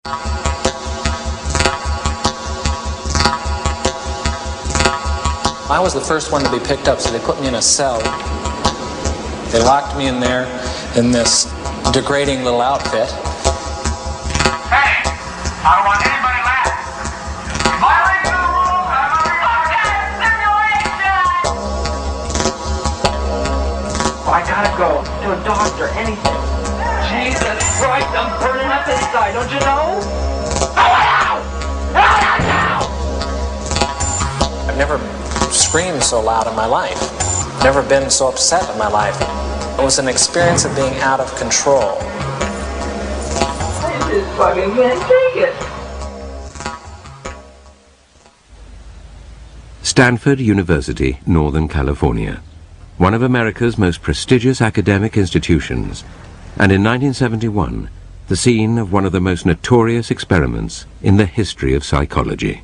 I was the first one to be picked up, so they put me in a cell. They locked me in there in this degrading little outfit. Hey, I don't want anybody left. Violating the rules, I'm a simulation! I gotta go to a doctor, anything. Jesus Christ, I'm burning up inside, don't you know? I've never screamed so loud in my life. Never been so upset in my life. It was an experience of being out of control. I just fucking can't take it. Stanford University, Northern California, one of America's most prestigious academic institutions, and in 1971, the scene of one of the most notorious experiments in the history of psychology.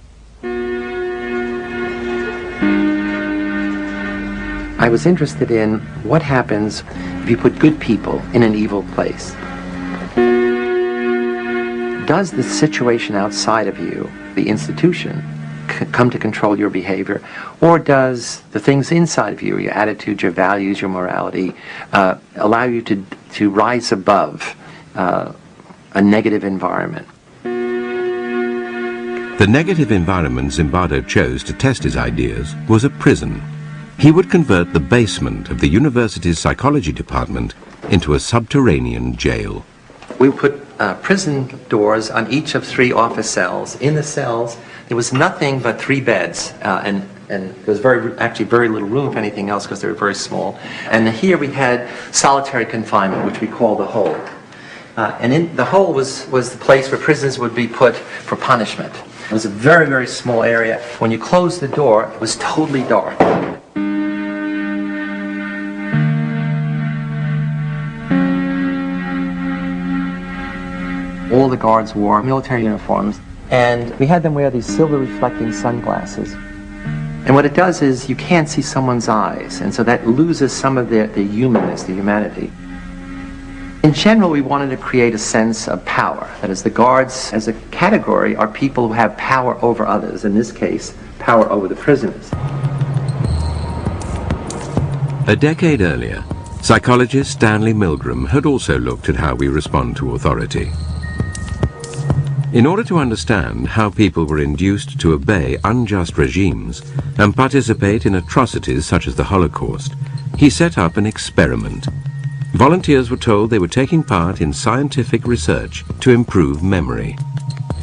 I was interested in what happens if you put good people in an evil place. Does the situation outside of you, the institution, come to control your behavior, or does the things inside of you, your attitudes, your values, your morality, allow you to rise above a negative environment? The negative environment Zimbardo chose to test his ideas was a prison. He would convert the basement of the university's psychology department into a subterranean jail. We put prison doors on each of 3 office cells. In the cells, there was nothing but 3 beds, and there was actually very little room, if anything else, because they were very small. And here we had solitary confinement, which we call the hole. And in the hole was the place where prisoners would be put for punishment. It was a very, very small area. When you closed the door, it was totally dark. All the guards wore military uniforms, and we had them wear these silver reflecting sunglasses. And what it does is you can't see someone's eyes, and so that loses some of the humanness, the humanity. In general, we wanted to create a sense of power. That is, the guards as a category are people who have power over others, in this case, power over the prisoners. A decade earlier, psychologist Stanley Milgram had also looked at how we respond to authority. In order to understand how people were induced to obey unjust regimes and participate in atrocities such as the Holocaust, he set up an experiment. Volunteers were told they were taking part in scientific research to improve memory.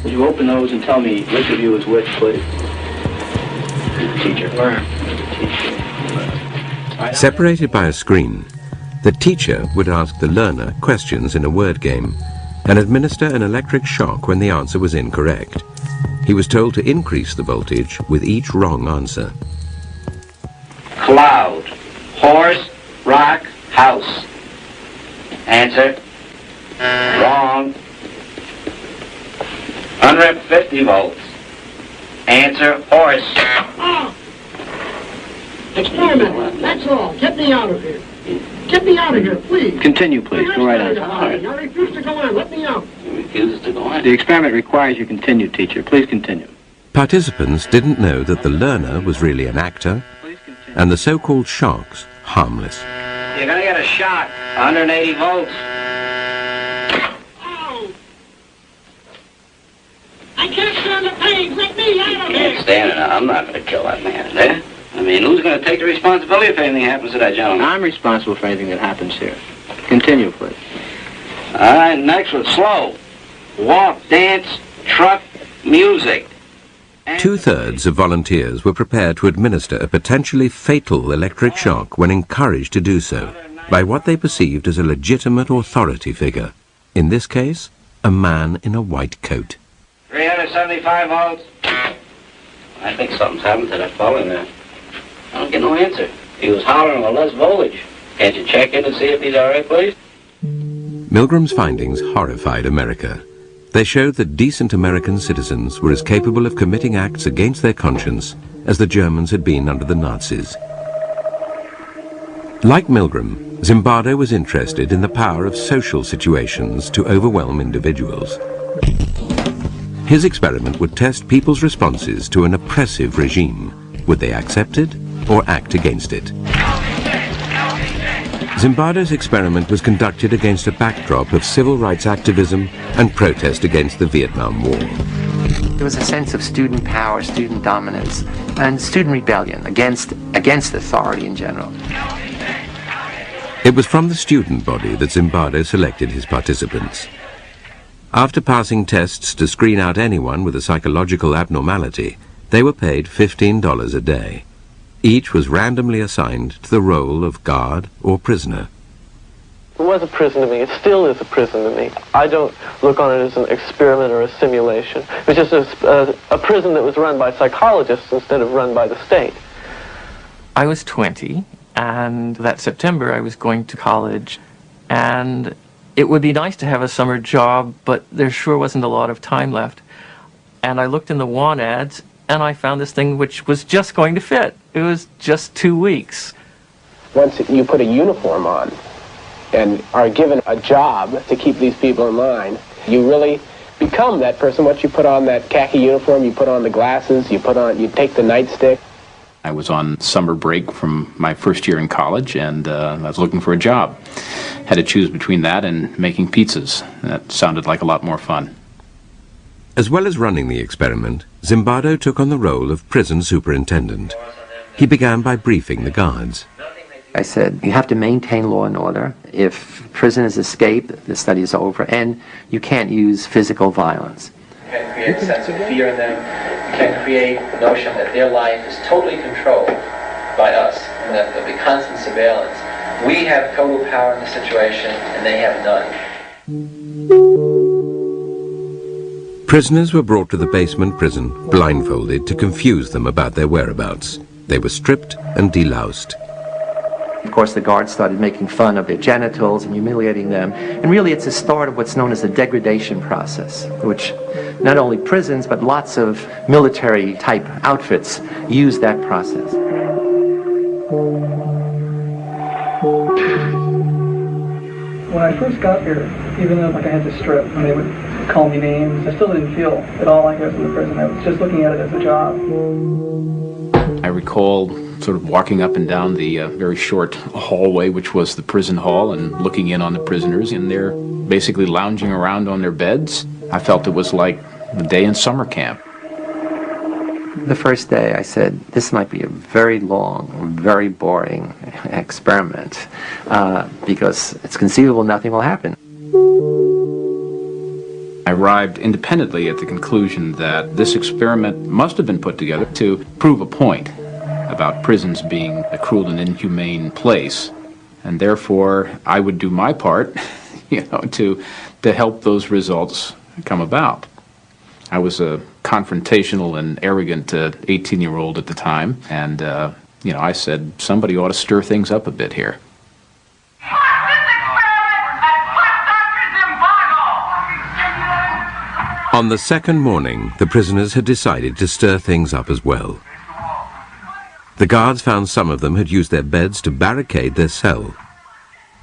Would you open those and tell me which of you is which, please? Teacher. Separated by a screen, the teacher would ask the learner questions in a word game and administer an electric shock when the answer was incorrect. He was told to increase the voltage with each wrong answer. Cloud. Horse. Rock. House. Answer. Wrong. 150 volts. Answer. Horse. Experiment. That's all. Get me out of here. Get me out of here, please. Continue, please. Go right on. I refuse to go on. Let me out. He refuses to go on. The experiment requires you continue, teacher. Please continue. Participants didn't know that the learner was really an actor and the so-called shocks harmless. You're going to get a shock. 180 volts. Ow! I can't stand the pain. Let me out of You here. can't stand it. I'm not going to kill that man, eh? I mean, who's going to take the responsibility if anything happens to that gentleman? I'm responsible for anything that happens here. Continue, please. All right, next one. Slow. Walk, dance, truck, music. Two-thirds of volunteers were prepared to administer a potentially fatal electric shock when encouraged to do so by what they perceived as a legitimate authority figure. In this case, a man in a white coat. 375 volts. I think something's happened to that fellow in there. I don't get no answer. He was hollering with less voltage. Can't you check in and see if he's all right, please? Milgram's findings horrified America. They showed that decent American citizens were as capable of committing acts against their conscience as the Germans had been under the Nazis. Like Milgram, Zimbardo was interested in the power of social situations to overwhelm individuals. His experiment would test people's responses to an oppressive regime. Would they accept it or act against it? Zimbardo's experiment was conducted against a backdrop of civil rights activism and protest against the Vietnam War. There was a sense of student power, student dominance, and student rebellion against authority in general. It was from the student body that Zimbardo selected his participants. After passing tests to screen out anyone with a psychological abnormality, they were paid $15 a day. Each was randomly assigned to the role of guard or prisoner. It was a prison to me. It still is a prison to me. I don't look on it as an experiment or a simulation. It was just a prison that was run by psychologists instead of run by the state. I was 20, and that September I was going to college, and it would be nice to have a summer job, but there sure wasn't a lot of time left. And I looked in the want ads, and I found this thing which was just going to fit. It was just 2 weeks. Once you put a uniform on and are given a job to keep these people in line, you really become that person. Once you put on that khaki uniform, you put on the glasses, you take the nightstick. I was on summer break from my first year in college, and I was looking for a job. Had to choose between that and making pizzas. That sounded like a lot more fun. As well as running the experiment, Zimbardo took on the role of prison superintendent. He began by briefing the guards. I said, you have to maintain law and order. If prisoners escape, the study is over, and you can't use physical violence. You can create a sense of fear in them. You can create the notion that their life is totally controlled by us, and that there'll be constant surveillance. We have total power in the situation, and they have none. Prisoners were brought to the basement prison, blindfolded, to confuse them about their whereabouts. They were stripped and deloused. Of course, the guards started making fun of their genitals and humiliating them. And really, it's the start of what's known as the degradation process, which not only prisons, but lots of military-type outfits use that process. When I first got here, even though I had to strip, when they would call me names, I still didn't feel at all like I was in the prison. I was just looking at it as a job. I recall sort of walking up and down the very short hallway, which was the prison hall, and looking in on the prisoners, and they're basically lounging around on their beds. I felt it was like a day in summer camp. The first day I said, this might be a very long, very boring experiment, because it's conceivable nothing will happen. I arrived independently at the conclusion that this experiment must have been put together to prove a point about prisons being a cruel and inhumane place, and therefore I would do my part, to help those results come about. I was a confrontational and arrogant 18-year-old at the time, and I said somebody ought to stir things up a bit here. On the second morning, the prisoners had decided to stir things up as well. The guards found some of them had used their beds to barricade their cell.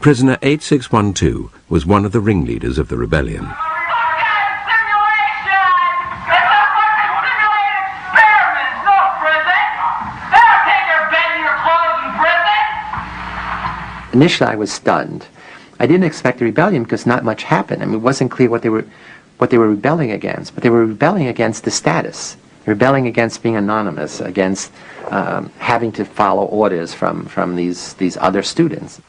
Prisoner 8612 was one of the ringleaders of the rebellion. Initially, I was stunned. I didn't expect a rebellion because not much happened. I mean, it wasn't clear what they were rebelling against, but they were rebelling against the status, rebelling against being anonymous, against having to follow orders from these other students.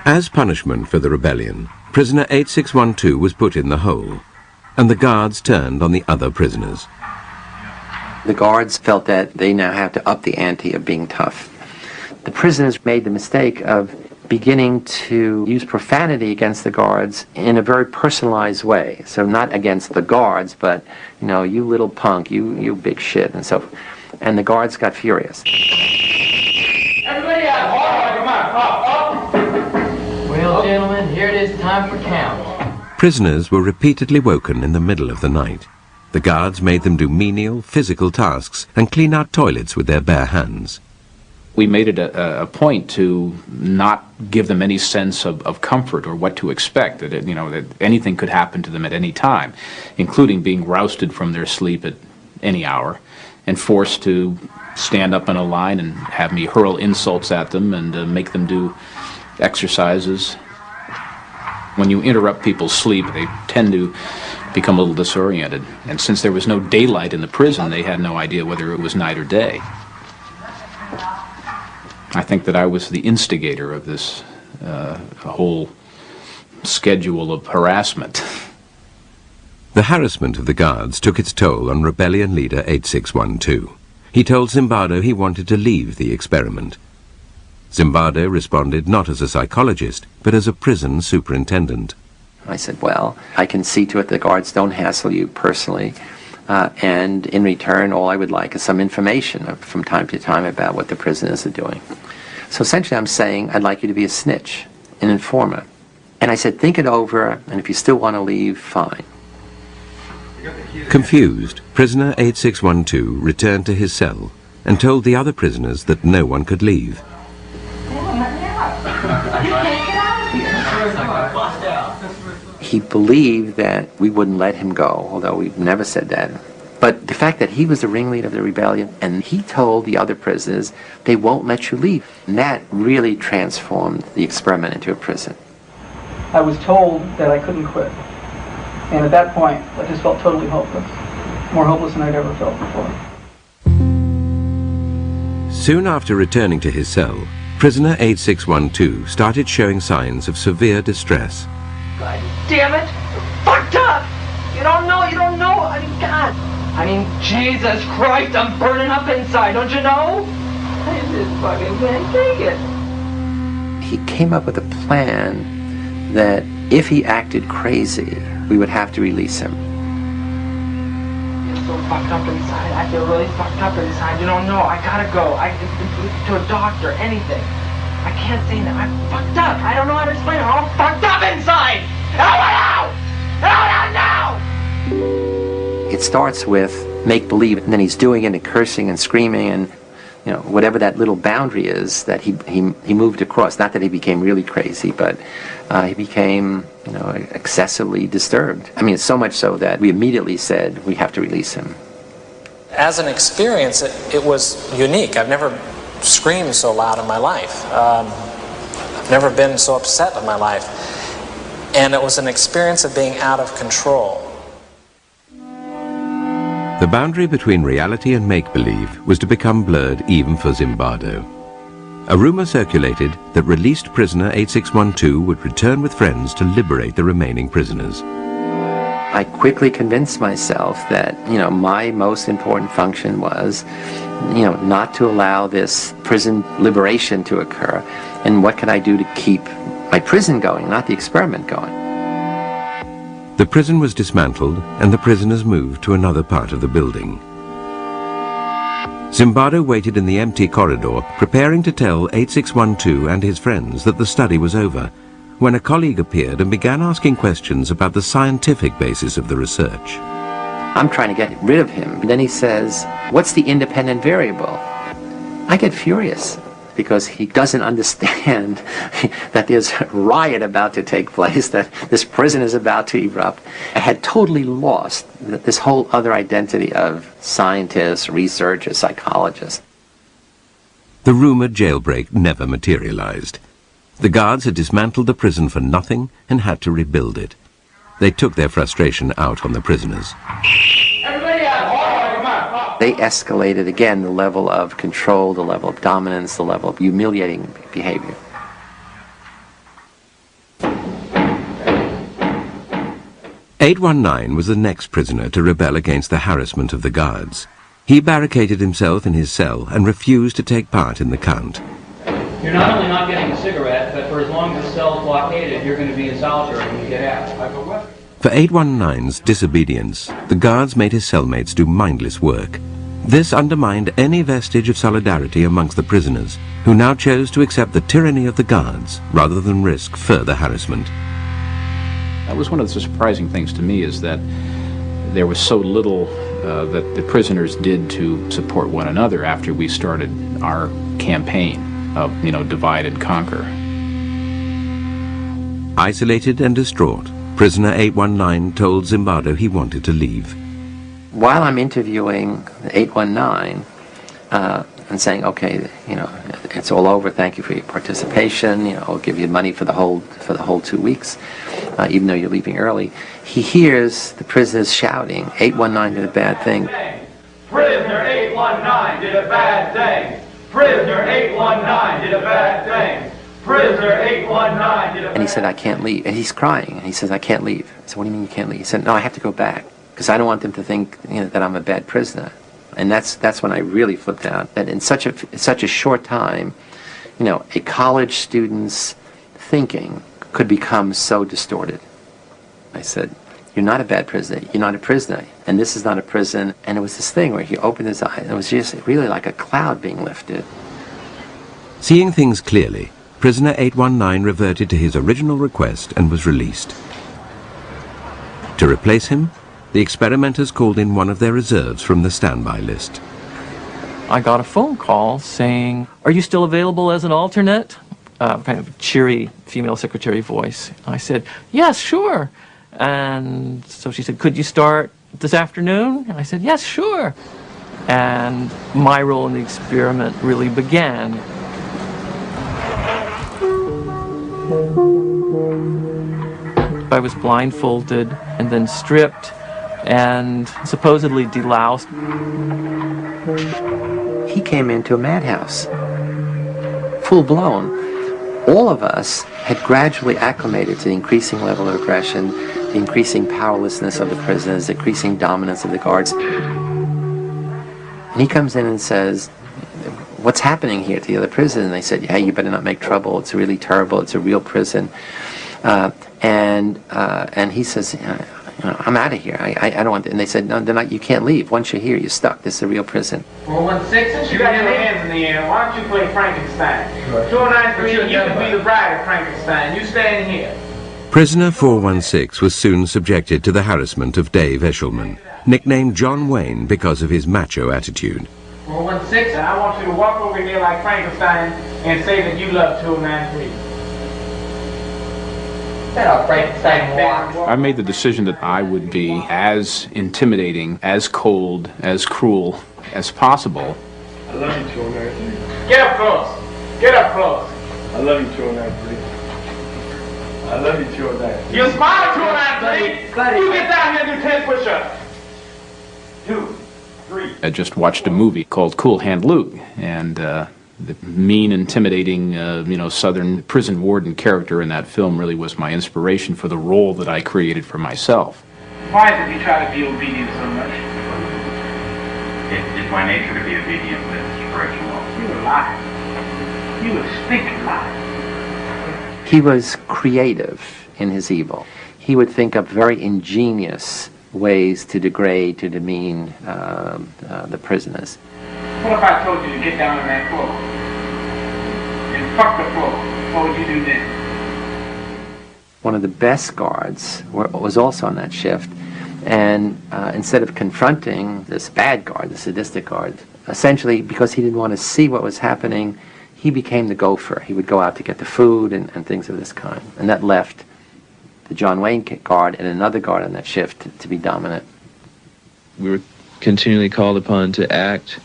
As punishment for the rebellion, prisoner 8612 was put in the hole, and the guards turned on the other prisoners. The guards felt that they now have to up the ante of being tough. The prisoners made the mistake of beginning to use profanity against the guards in a very personalized way. So not against the guards, but, you little punk, you big shit, and so. And the guards got furious. Everybody out! Come on! Well, gentlemen, here it is time for count. Prisoners were repeatedly woken in the middle of the night. The guards made them do menial, physical tasks and clean out toilets with their bare hands. We made it a point to not give them any sense of comfort or what to expect, that that anything could happen to them at any time, including being rousted from their sleep at any hour and forced to stand up in a line and have me hurl insults at them and make them do exercises. When you interrupt people's sleep, they tend to become a little disoriented. And since there was no daylight in the prison, they had no idea whether it was night or day. I think that I was the instigator of this whole schedule of harassment. The harassment of the guards took its toll on rebellion leader 8612. He told Zimbardo he wanted to leave the experiment. Zimbardo responded not as a psychologist, but as a prison superintendent. I said, well, I can see to it the guards don't hassle you personally, and in return all I would like is some information from time to time about what the prisoners are doing. So essentially I'm saying I'd like you to be a snitch, an informer. And I said, think it over, and if you still want to leave, fine. Confused, prisoner 8612 returned to his cell and told the other prisoners that no one could leave. He believed that we wouldn't let him go, although we've never said that. But the fact that he was the ringleader of the rebellion, and he told the other prisoners, they won't let you leave. And that really transformed the experiment into a prison. I was told that I couldn't quit. And at that point, I just felt totally hopeless. More hopeless than I'd ever felt before. Soon after returning to his cell, prisoner 8612 started showing signs of severe distress. God damn it! You're fucked up! You don't know! I mean, God! I mean, Jesus Christ, I'm burning up inside, don't you know? I just fucking can't take it. He came up with a plan that if he acted crazy, we would have to release him. I'm so fucked up inside. I feel really fucked up inside. You don't know. I gotta go. To a doctor, anything. I can't say that. I'm fucked up. I don't know how to explain it. I'm all fucked up inside. Out! Now! It starts with make-believe, and then he's doing it and cursing and screaming and, whatever that little boundary is that he moved across. Not that he became really crazy, but he became, excessively disturbed. I mean, so much so that we immediately said we have to release him. As an experience, it was unique. I've never screamed so loud in my life. I've never been so upset in my life. And it was an experience of being out of control. The boundary between reality and make-believe was to become blurred even for Zimbardo. A rumor circulated that released prisoner 8612 would return with friends to liberate the remaining prisoners. I quickly convinced myself that, my most important function was, not to allow this prison liberation to occur. And what could I do to keep my prison going, not the experiment going? The prison was dismantled and the prisoners moved to another part of the building. Zimbardo waited in the empty corridor, preparing to tell 8612 and his friends that the study was over, when a colleague appeared and began asking questions about the scientific basis of the research. I'm trying to get rid of him. And then he says, what's the independent variable? I get furious because he doesn't understand that there's a riot about to take place, that this prison is about to erupt. I had totally lost this whole other identity of scientist, researcher, psychologist. The rumored jailbreak never materialized. The guards had dismantled the prison for nothing and had to rebuild it. They took their frustration out on the prisoners. They escalated again the level of control, the level of dominance, the level of humiliating behavior. "819 was the next prisoner to rebel against the harassment of the guards. He barricaded himself in his cell and refused to take part in the count. You're not only not getting a cigarette, but for as long as the cell's blockaded, you're going to be in solitary when you get out. For 819's disobedience, the guards made his cellmates do mindless work. This undermined any vestige of solidarity amongst the prisoners, who now chose to accept the tyranny of the guards rather than risk further harassment. That was one of the surprising things to me, is that there was so little that the prisoners did to support one another after we started our campaign of, divide and conquer. Isolated and distraught, prisoner 819 told Zimbardo he wanted to leave. While I'm interviewing 819 and saying, okay, it's all over, thank you for your participation, I'll give you money for the whole 2 weeks, even though you're leaving early, he hears the prisoners shouting, 819 did a bad thing. Prisoner 819 did a bad thing. Prisoner 819 did a bad thing. Prisoner 819 did a bad thing. And he said, I can't leave. And he's crying. And he says, I can't leave. I said, what do you mean you can't leave? He said, no, I have to go back because I don't want them to think that I'm a bad prisoner. And that's when I really flipped out. That in such a short time, a college student's thinking could become so distorted. I said, you're not a bad prisoner. You're not a prisoner. And this is not a prison. And it was this thing where he opened his eyes. It was just really like a cloud being lifted. Seeing things clearly, prisoner 819 reverted to his original request and was released. To replace him, the experimenters called in one of their reserves from the standby list. I got a phone call saying, are you still available as an alternate? Kind of cheery female secretary voice. I said, yes, sure. And so she said, could you start this afternoon? And I said, yes, sure. And my role in the experiment really began. I was blindfolded and then stripped and supposedly deloused. He came into a madhouse, full blown. All of us had gradually acclimated to the increasing level of aggression, the increasing powerlessness of the prisoners, the increasing dominance of the guards. And he comes in and says, what's happening here to the other prisoners? And they said, yeah, you better not make trouble. It's really terrible. It's a real prison. And he says, I'm out of here. I don't want to. And they said, no, they're not, you can't leave. Once you're here, you're stuck. This is a real prison. 416, since you got your hands in the air, why don't you play Frankenstein? 293, you can be the bride of Frankenstein. You stand here. Prisoner 416 was soon subjected to the harassment of Dave Eshelman, nicknamed John Wayne because of his macho attitude. 416, I want you to walk over here like Frankenstein and say that you love 293. I made the decision that I would be as intimidating, as cold, as cruel as possible. I love you, 293. Get up close. Get up close. I love you, 293. I love you, 293. You smile, 293. You get down here and do 10 push-ups. 2, 3. I just watched a movie called Cool Hand Luke, and the mean, intimidating, Southern prison warden character in that film really was my inspiration for the role that I created for myself. Why is it you try to be obedient so much? It's my nature to be obedient, Mr. Reginald. You're a liar. You a stinking liar. He was creative in his evil. He would think up very ingenious ways to degrade, to demean the prisoners. What if I told you to get down on that floor and fuck the floor? What would you do then? One of the best guards was also on that shift, and instead of confronting this bad guard, the sadistic guard, essentially because he didn't want to see what was happening, he became the gopher. He would go out to get the food and things of this kind, and that left the John Wayne guard and another guard on that shift to be dominant. We were continually called upon to act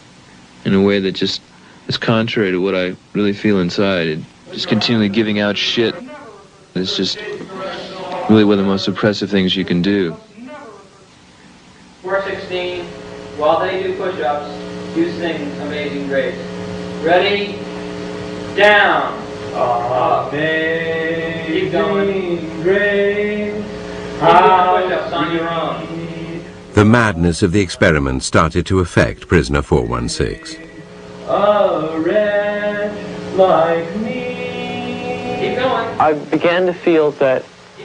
in a way that just is contrary to what I really feel inside. Just continually giving out shit. It's just really one of the most oppressive things you can do. 416, while they do push-ups, you sing Amazing Grace. Ready? Down. Amazing Keep going. Grace. Keep doing push-ups on your own. The madness of the experiment started to affect prisoner 416. A wretch like me. Keep going. I began to feel that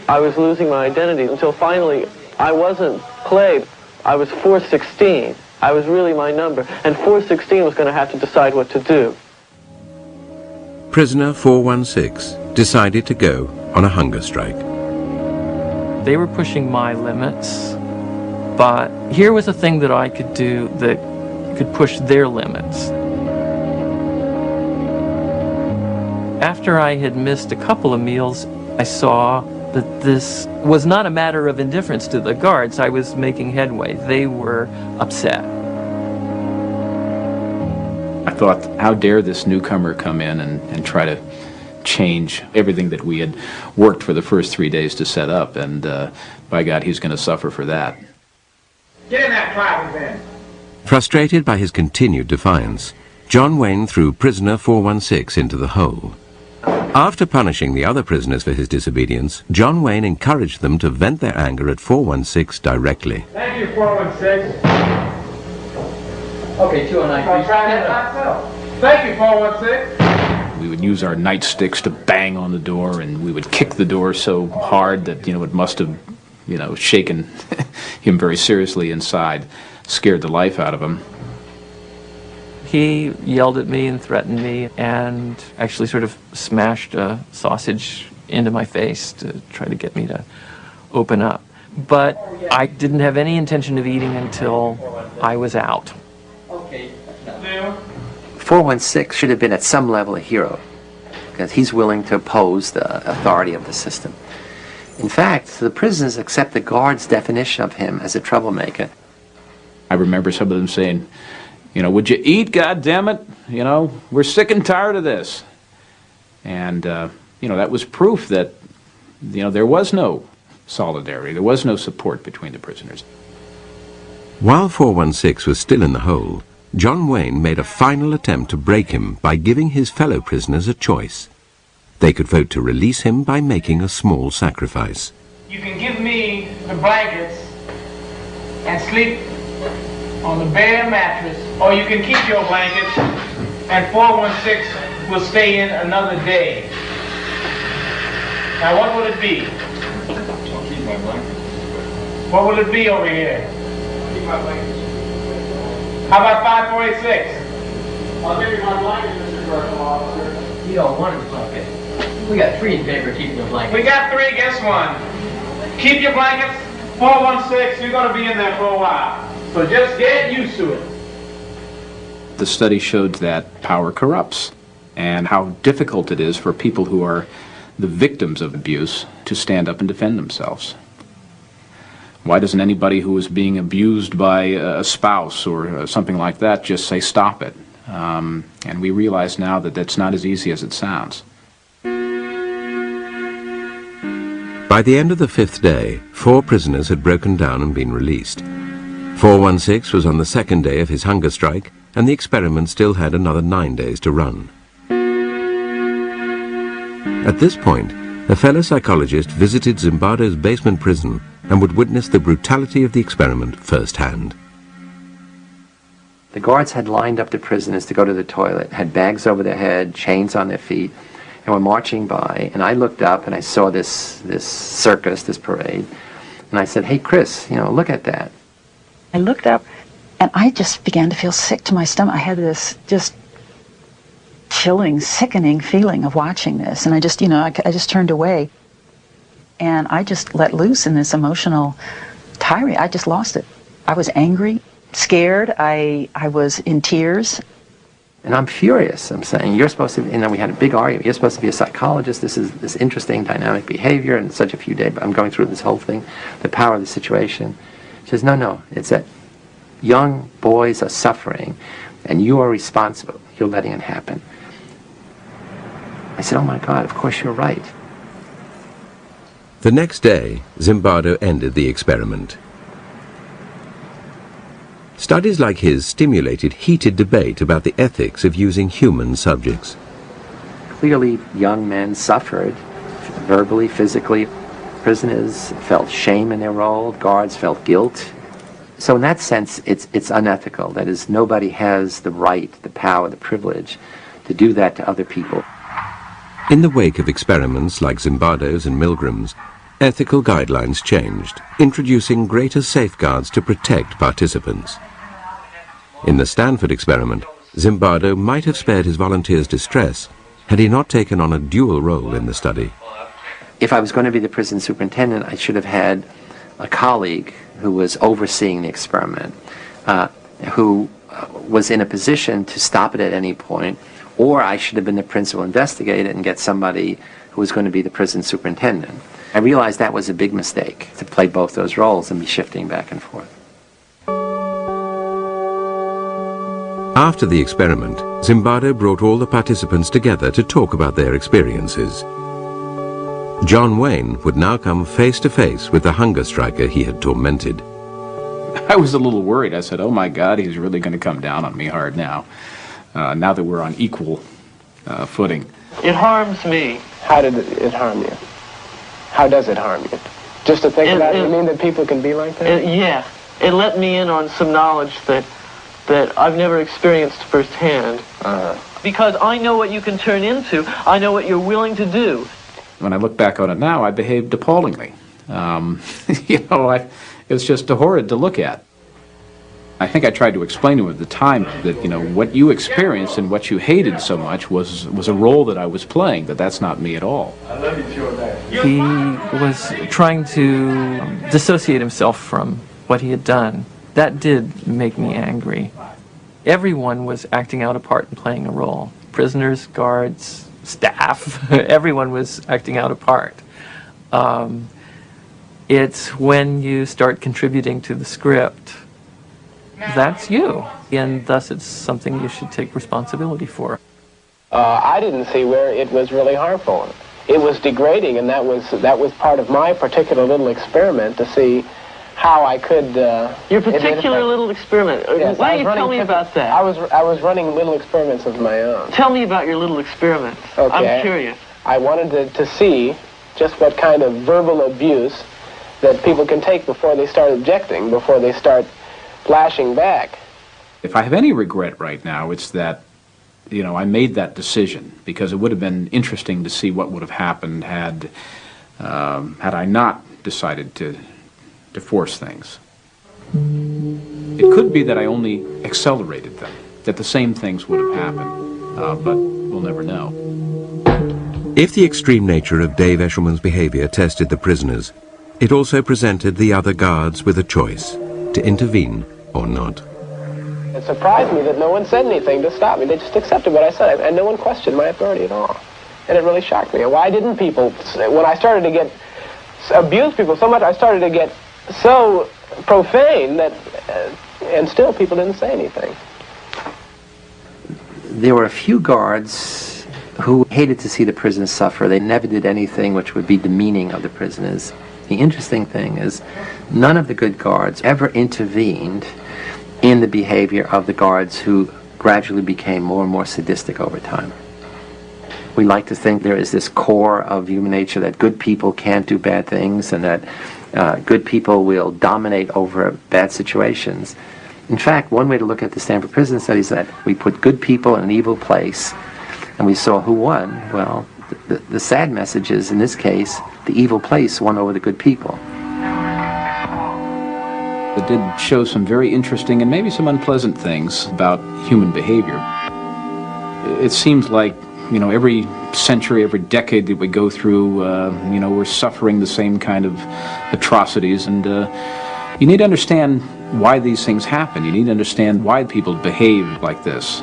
I was losing my identity until finally I wasn't Clay. I was 416. I was really my number. And 416 was going to have to decide what to do. Prisoner 416 decided to go on a hunger strike. They were pushing my limits, But here was a thing that I could do that could push their limits. After I had missed a couple of meals, I saw that this was not a matter of indifference to the guards. I was making headway. They were upset. I thought, how dare this newcomer come in and try to change everything that we had worked for the first 3 days to set up, and by God, he's going to suffer for that. Get in that closet then. Frustrated by his continued defiance, John Wayne threw prisoner 416 into the hole. After punishing the other prisoners for his disobedience, John Wayne encouraged them to vent their anger at 416 directly. Thank you, 416. Okay, 209. I'll try that myself. Thank you, 416. We would use our nightsticks to bang on the door, and we would kick the door so hard that, it must have, shaken him very seriously inside, scared the life out of him. He yelled at me and threatened me and actually sort of smashed a sausage into my face to try to get me to open up. But I didn't have any intention of eating until I was out. 416 should have been at some level a hero, because he's willing to oppose the authority of the system. In fact, the prisoners accept the guards' definition of him as a troublemaker. I remember some of them saying, would you eat, goddammit? We're sick and tired of this. And, that was proof that, there was no solidarity, there was no support between the prisoners. While 416 was still in the hole, John Wayne made a final attempt to break him by giving his fellow prisoners a choice. They could vote to release him by making a small sacrifice. You can give me the blankets and sleep on the bare mattress, or you can keep your blankets and 416 will stay in another day. Now what will it be? I'll keep my blankets. What will it be over here? I'll keep my blankets. How about 5486? I'll give you my blankets, Mr. Correctional Officer. You don't want his blanket. We got 3 in favor of keeping the blankets. We got 3 against 1. Keep your blankets. 416, you're going to be in there for a while. So just get used to it. The study showed that power corrupts, and how difficult it is for people who are the victims of abuse to stand up and defend themselves. Why doesn't anybody who is being abused by a spouse or something like that just say, stop it? And we realize now that that's not as easy as it sounds. By the end of the 5th day, 4 prisoners had broken down and been released. 416 was on the 2nd day of his hunger strike, and the experiment still had another 9 days to run. At this point, a fellow psychologist visited Zimbardo's basement prison and would witness the brutality of the experiment firsthand. The guards had lined up the prisoners to go to the toilet, had bags over their head, chains on their feet, and were marching by. And I looked up and I saw this circus, this parade, and I said, hey, Chris, look at that. I looked up and I just began to feel sick to my stomach. I had this just chilling, sickening feeling of watching this. And I just, I just turned away. And I just let loose in this emotional tirade. I just lost it. I was angry, scared. I was in tears. And I'm furious. I'm saying, you're supposed to, we had a big argument. You're supposed to be a psychologist. This is this interesting dynamic behavior in such a few days. But I'm going through this whole thing, the power of the situation. She says, no, it's that young boys are suffering and you are responsible. You're letting it happen. I said, oh my God, of course you're right. The next day, Zimbardo ended the experiment. Studies like his stimulated heated debate about the ethics of using human subjects. Clearly, young men suffered, verbally, physically. Prisoners felt shame in their role, guards felt guilt. So in that sense, it's unethical. That is, nobody has the right, the power, the privilege to do that to other people. In the wake of experiments like Zimbardo's and Milgram's, ethical guidelines changed, introducing greater safeguards to protect participants. In the Stanford experiment, Zimbardo might have spared his volunteers distress had he not taken on a dual role in the study. If I was going to be the prison superintendent, I should have had a colleague who was overseeing the experiment, who was in a position to stop it at any point, or I should have been the principal investigator and get somebody who was going to be the prison superintendent. I realized that was a big mistake, to play both those roles and be shifting back and forth. After the experiment, Zimbardo brought all the participants together to talk about their experiences. John Wayne would now come face to face with the hunger striker he had tormented. I was a little worried. I said, oh my God, he's really going to come down on me hard now, now that we're on equal footing. It harms me. How did it harm you? How does it harm you? Just to think about it, you mean that people can be like that? Yeah. It let me in on some knowledge that I've never experienced firsthand. Because I know what you can turn into. I know what you're willing to do. When I look back on it now, I behaved appallingly. It was just horrid to look at. I think I tried to explain to him at the time that, what you experienced and what you hated so much was a role that I was playing, that that's not me at all. I love you, Jordan. He was trying to dissociate himself from what he had done. That did make me angry. Everyone was acting out a part and playing a role. Prisoners, guards, staff, everyone was acting out a part. It's when you start contributing to the script, that's you. And thus it's something you should take responsibility for. I didn't see where it was really harmful. It was degrading, and that was part of my particular little experiment to see how I could... Your particular little experiment. Yes, Why don't you tell me about that? I was running little experiments of my own. Tell me about your little experiments. Okay. I'm curious. I wanted to see just what kind of verbal abuse that people can take before they start objecting, before they start flashing back. If I have any regret right now, it's that, I made that decision, because it would have been interesting to see what would have happened had I not decided to force things. It could be that I only accelerated them, that the same things would have happened, but we'll never know. If the extreme nature of Dave Eshelman's behavior tested the prisoners, it also presented the other guards with a choice, to intervene or not. It surprised me that no one said anything to stop me. They just accepted what I said, and no one questioned my authority at all. And it really shocked me. Why didn't people, when I started to abuse people so much, I started to get so profane that, and still people didn't say anything. There were a few guards who hated to see the prisoners suffer. They never did anything which would be demeaning of the prisoners. The interesting thing is, none of the good guards ever intervened in the behavior of the guards who gradually became more and more sadistic over time. We like to think there is this core of human nature that good people can't do bad things, and that good people will dominate over bad situations. In fact, one way to look at the Stanford prison studies is that we put good people in an evil place, and we saw who won. Well, the sad message is, in this case, the evil place won over the good people. It did show some very interesting and maybe some unpleasant things about human behavior. It seems like, every century, every decade that we go through, we're suffering the same kind of atrocities, and you need to understand why these things happen. You need to understand why people behave like this.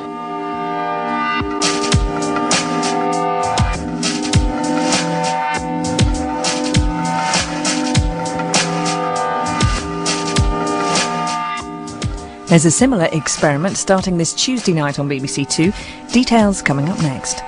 There's a similar experiment starting this Tuesday night on BBC Two. Details coming up next.